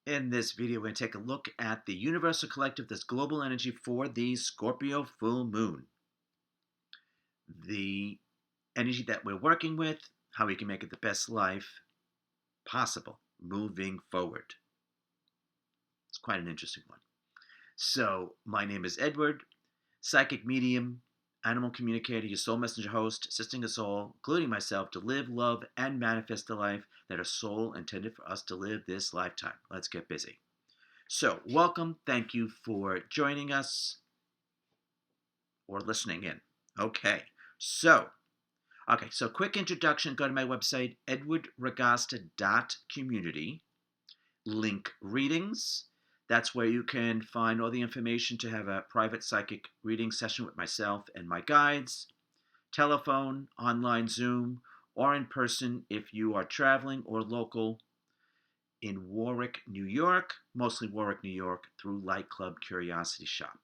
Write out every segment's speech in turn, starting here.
In this video, we're going to take a look at the universal collective, this global energy for the Scorpio full moon. The energy that we're working with, how we can make it the best life possible moving forward. It's quite an interesting one. So, my name is Edward, psychic medium, animal communicator, your soul messenger host, assisting us all, including myself, to live, love, and manifest the life that our soul intended for us to live this lifetime. Let's get busy. So, welcome. Thank you for joining us or listening in. So quick introduction. Go to my website, edwardragosta.community. Link readings. That's where you can find all the information to have a private psychic reading session with myself and my guides. Telephone, online Zoom, or in person if you are traveling or local in Warwick, New York, mostly Warwick, New York, through Light Club Curiosity Shop.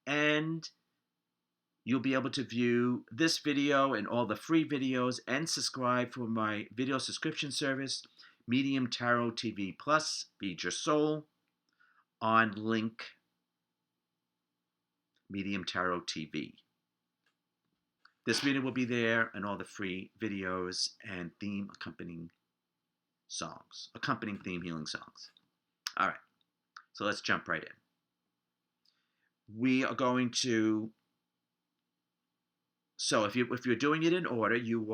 And you'll be able to view this video and all the free videos and subscribe for my video subscription service, Medium Tarot TV Plus, Feed Your Soul, on link Medium Tarot TV. This video will be there and all the free videos and accompanying theme healing songs. All right, so let's jump right in. We are going to, so if you're doing it in order, you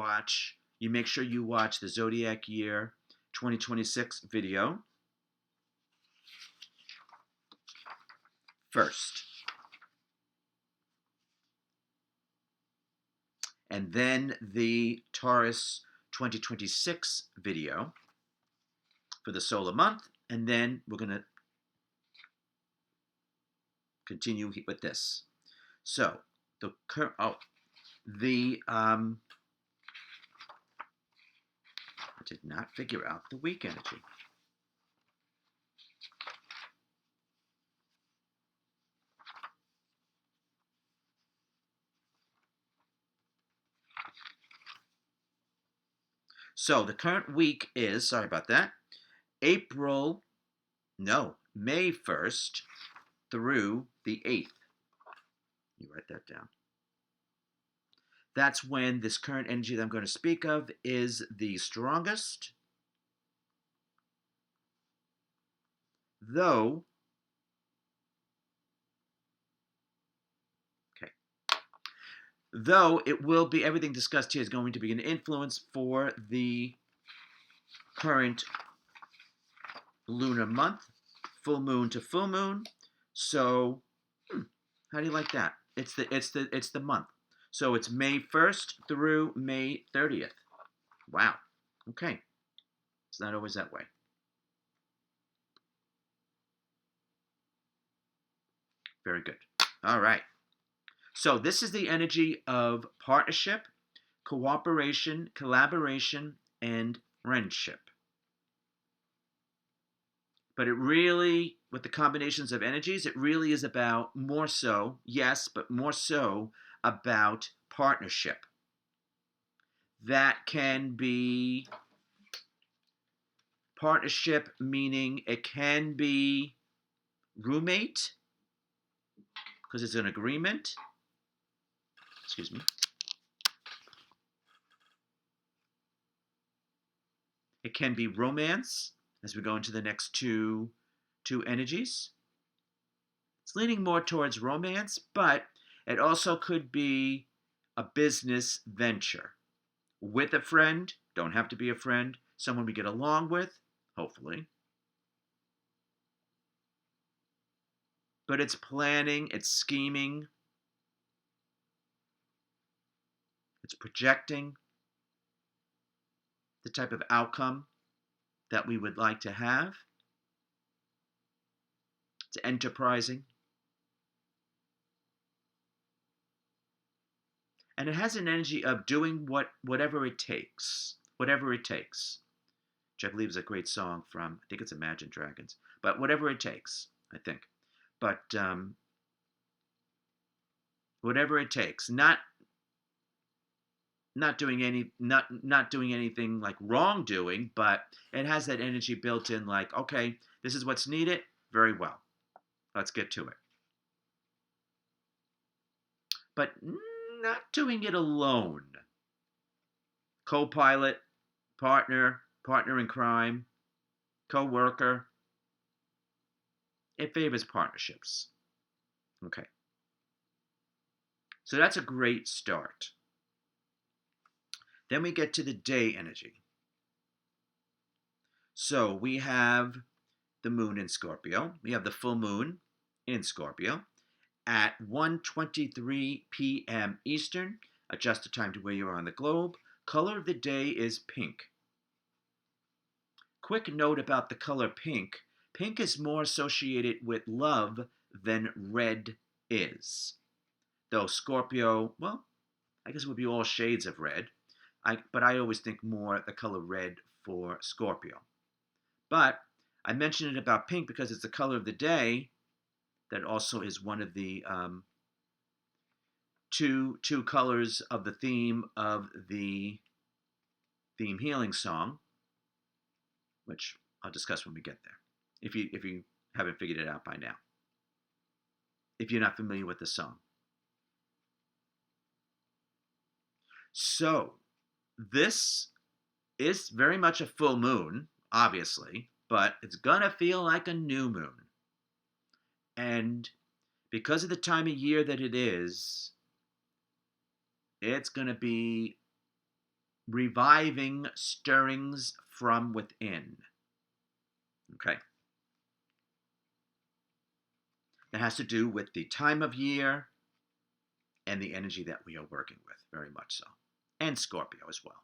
make sure you watch the Zodiac year 2026 video first. And then the Taurus 2026 video for the solar month, and then we're going to continue with this. So I did not figure out the week energy. So the current week is, sorry about that, May 1st through the 8th. You write that down. That's when this current energy that I'm going to speak of is the strongest. Though it will be, everything discussed here is going to be an influence for the current lunar month, full moon to full moon. So, how do you like that? It's the month. So it's May 1st through May 30th. Wow. Okay. It's not always that way. Very good. All right. So this is the energy of partnership, cooperation, collaboration, and friendship. But it really, with the combinations of energies, it really is about more so about partnership. That can be partnership, meaning it can be roommate, because it's an agreement. Excuse me. It can be romance, as we go into the next two energies. It's leaning more towards romance, but it also could be a business venture with a friend. Don't have to be a friend. Someone we get along with, hopefully. But it's planning, it's scheming, it's projecting the type of outcome that we would like to have. It's enterprising. And it has an energy of doing whatever it takes, which I believe is a great song from, I think it's Imagine Dragons, but whatever it takes, I think. But whatever it takes, not not doing anything like wrongdoing, but it has that energy built in. Like, okay, this is what's needed. Very well. Let's get to it. But not doing it alone. Co-pilot, partner in crime, co-worker. It favors partnerships. Okay. So that's a great start. Then we get to the day energy. So we have the moon in Scorpio. We have the full moon in Scorpio at 1:23 p.m. Eastern. Adjust the time to where you are on the globe. Color of the day is pink. Quick note about the color pink. Pink is more associated with love than red is. Though Scorpio, well, I guess it would be all shades of red. But I always think more the color red for Scorpio. But I mentioned it about pink because it's the color of the day. That also is one of the two colors of the theme of the theme healing song, which I'll discuss when we get there. If you haven't figured it out by now, if you're not familiar with the song. So this is very much a full moon, obviously, but it's gonna feel like a new moon. And because of the time of year that it is, it's going to be reviving stirrings from within. Okay. That has to do with the time of year and the energy that we are working with, very much so. And Scorpio as well.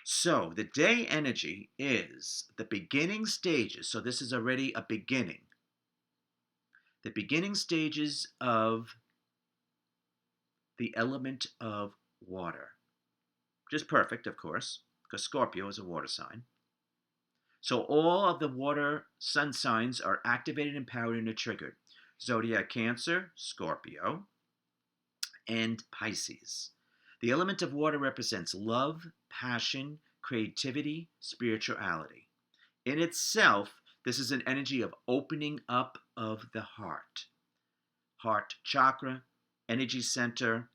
So the day energy is the beginning stages. So this is already a beginning. The beginning stages of the element of water. Which is perfect, of course, because Scorpio is a water sign. So all of the water sun signs are activated, empowered, and triggered. Zodiac Cancer, Scorpio, and Pisces. The element of water represents love, passion, creativity, spirituality. In itself, this is an energy of opening up of the heart. Heart chakra, energy center,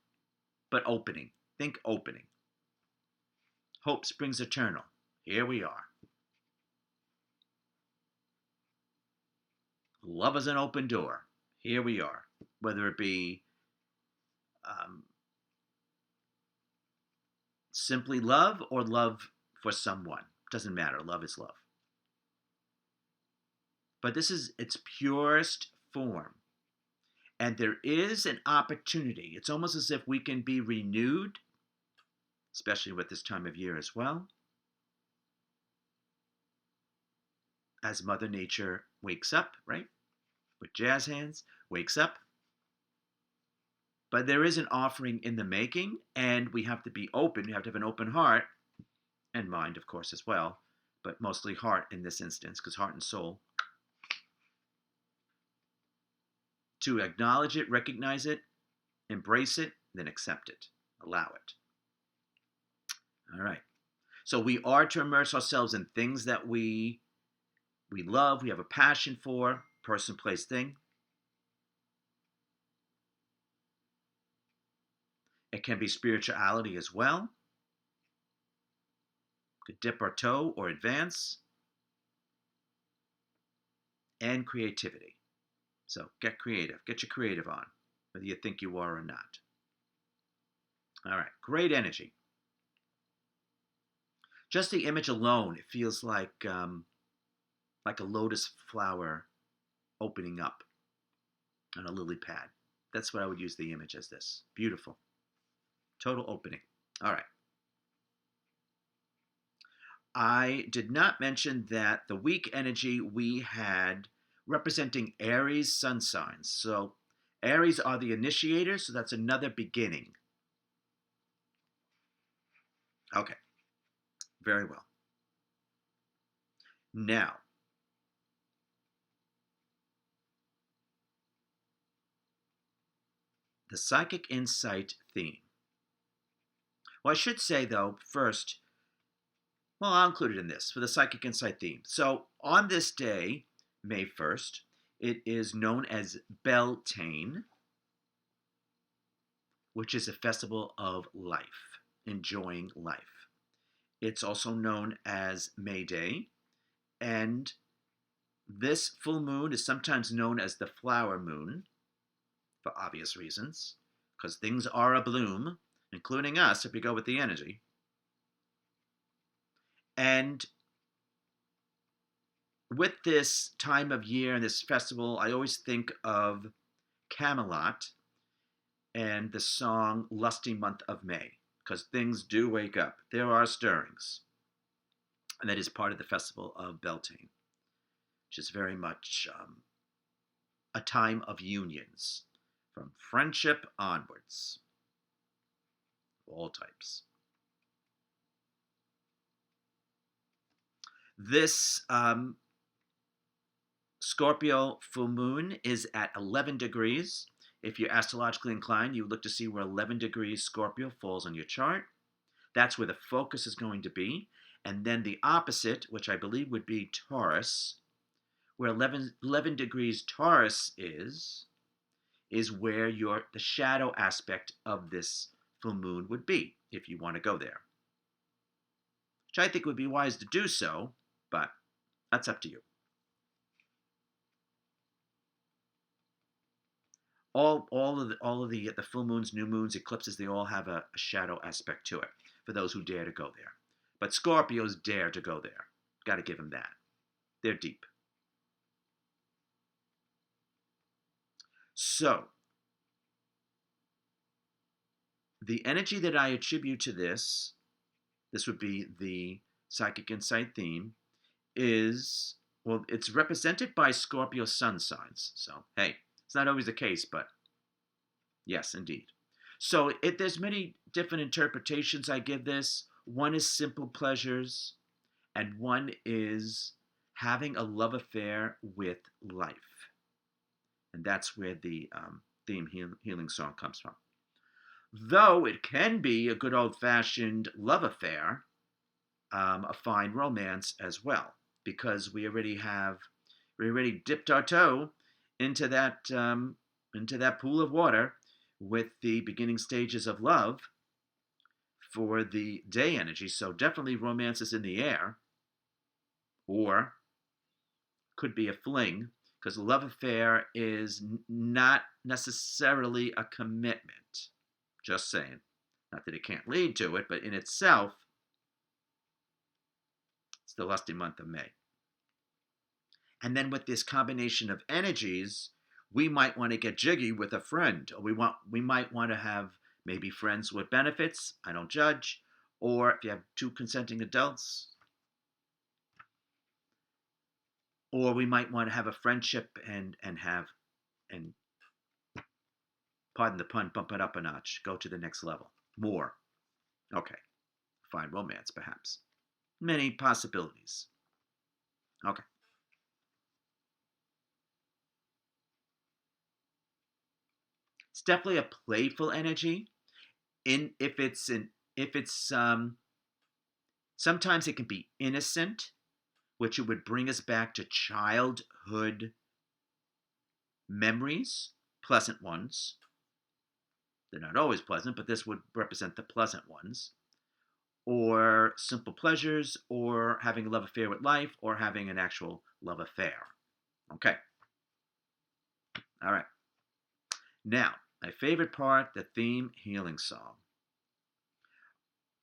but opening. Think opening. Hope springs eternal. Here we are. Love is an open door. Here we are. Whether it be simply love or love for someone. Doesn't matter. Love is love. But this is its purest form. And there is an opportunity. It's almost as if we can be renewed, especially with this time of year as well, as Mother Nature wakes up, right? With jazz hands, wakes up. But there is an offering in the making, and we have to be open. We have to have an open heart and mind, of course, as well, but mostly heart in this instance, because heart and soul. To acknowledge it, recognize it, embrace it, then accept it, allow it. All right. So we are to immerse ourselves in things that we love, we have a passion for, person, place, thing. It can be spirituality as well. Could dip our toe or advance. And creativity. So get creative. Get your creative on, whether you think you are or not. All right. Great energy. Just the image alone, it feels like a lotus flower opening up on a lily pad. That's what I would use the image as this. Beautiful. Total opening. All right. I did not mention that the weak energy we had representing Aries sun signs. So Aries are the initiators, so that's another beginning. Okay. Very well. Now, the Psychic Insight theme. Well, I should say, though, first, well, I'll include it in this for the Psychic Insight theme. So on this day, May 1st, it is known as Beltane, which is a festival of life, enjoying life. It's also known as May Day, and this full moon is sometimes known as the flower moon, for obvious reasons, because things are abloom, including us if we go with the energy. And with this time of year and this festival, I always think of Camelot and the song Lusty Month of May, because things do wake up. There are stirrings. And that is part of the festival of Beltane, which is very much a time of unions, from friendship onwards, all types. This Scorpio full moon is at 11 degrees. If you're astrologically inclined, you look to see where 11 degrees Scorpio falls on your chart. That's where the focus is going to be. And then the opposite, which I believe would be Taurus, where 11 degrees Taurus is where the shadow aspect of this full moon would be, if you want to go there. Which I think would be wise to do so, but that's up to you. All of the full moons, new moons, eclipses, they all have a shadow aspect to it for those who dare to go there. But Scorpios dare to go there. Got to give them that. They're deep. So, the energy that I attribute to this would be the Psychic Insight theme, is, well, it's represented by Scorpio sun signs. So, hey, it's not always the case, but yes, indeed. So there's many different interpretations I give this. One is simple pleasures, and one is having a love affair with life. And that's where the theme healing song comes from. Though it can be a good old-fashioned love affair, a fine romance as well, because we already dipped our toe into that pool of water with the beginning stages of love for the day energy. So definitely romance is in the air, or could be a fling, because a love affair is not necessarily a commitment. Just saying. Not that it can't lead to it, but in itself, it's the lusty month of May. And then with this combination of energies, we might want to get jiggy with a friend, or we might want to have maybe friends with benefits. I don't judge. Or if you have two consenting adults, or we might want to have a friendship and pardon the pun, bump it up a notch, go to the next level. More. Okay. Find romance, perhaps. Many possibilities. Okay. It's definitely a playful energy. Sometimes it can be innocent, which it would bring us back to childhood memories, pleasant ones. They're not always pleasant, but this would represent the pleasant ones. Or simple pleasures, or having a love affair with life, or having an actual love affair. Okay. All right. Now, my favorite part, the theme healing song.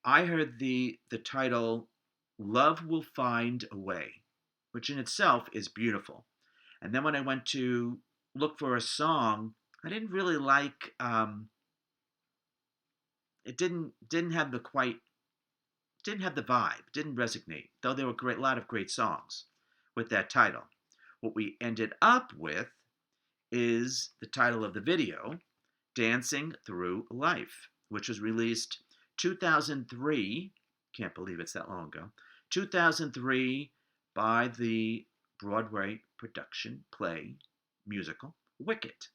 I heard the title, Love Will Find a Way, which in itself is beautiful. And then when I went to look for a song, I didn't really like, it didn't have the vibe, didn't resonate, though there were a lot of great songs with that title. What we ended up with is the title of the video, Dancing Through Life, which was released 2003, can't believe it's that long ago, 2003 by the Broadway production play musical Wicked.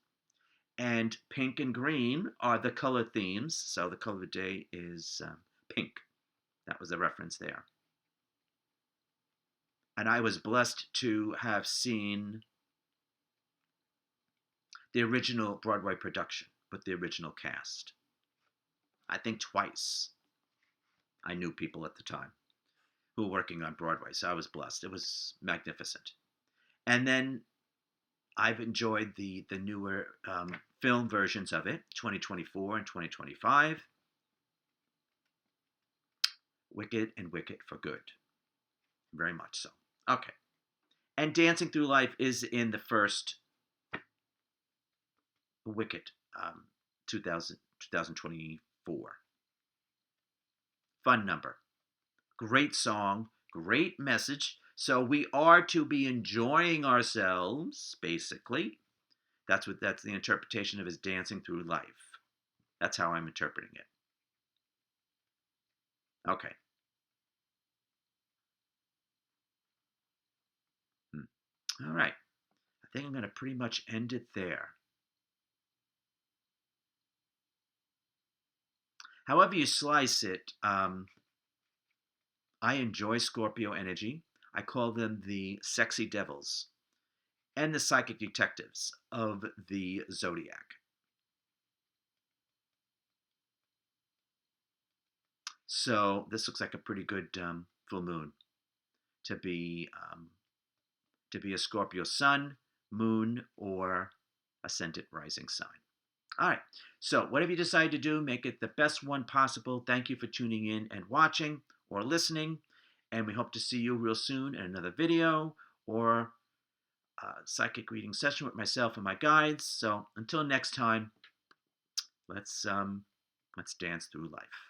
And pink and green are the color themes, so the color of the day is Pink. That was a reference there. And I was blessed to have seen the original Broadway production with the original cast. I think twice. I knew people at the time who were working on Broadway, so I was blessed. It was magnificent. And then I've enjoyed the newer film versions of it, 2024 and 2025. Wicked and Wicked for Good. Very much so. Okay. And Dancing Through Life is in the first Wicked 2024. Fun number. Great song. Great message. So we are to be enjoying ourselves, basically. That's the interpretation of his Dancing Through Life. That's how I'm interpreting it. Okay. All right. I think I'm going to pretty much end it there. However you slice it, I enjoy Scorpio energy. I call them the sexy devils and the psychic detectives of the Zodiac. So this looks like a pretty good full moon to be a Scorpio sun, moon, or ascendant rising sign. All right. So whatever you decide to do, make it the best one possible. Thank you for tuning in and watching or listening. And we hope to see you real soon in another video or psychic reading session with myself and my guides. So until next time, let's dance through life.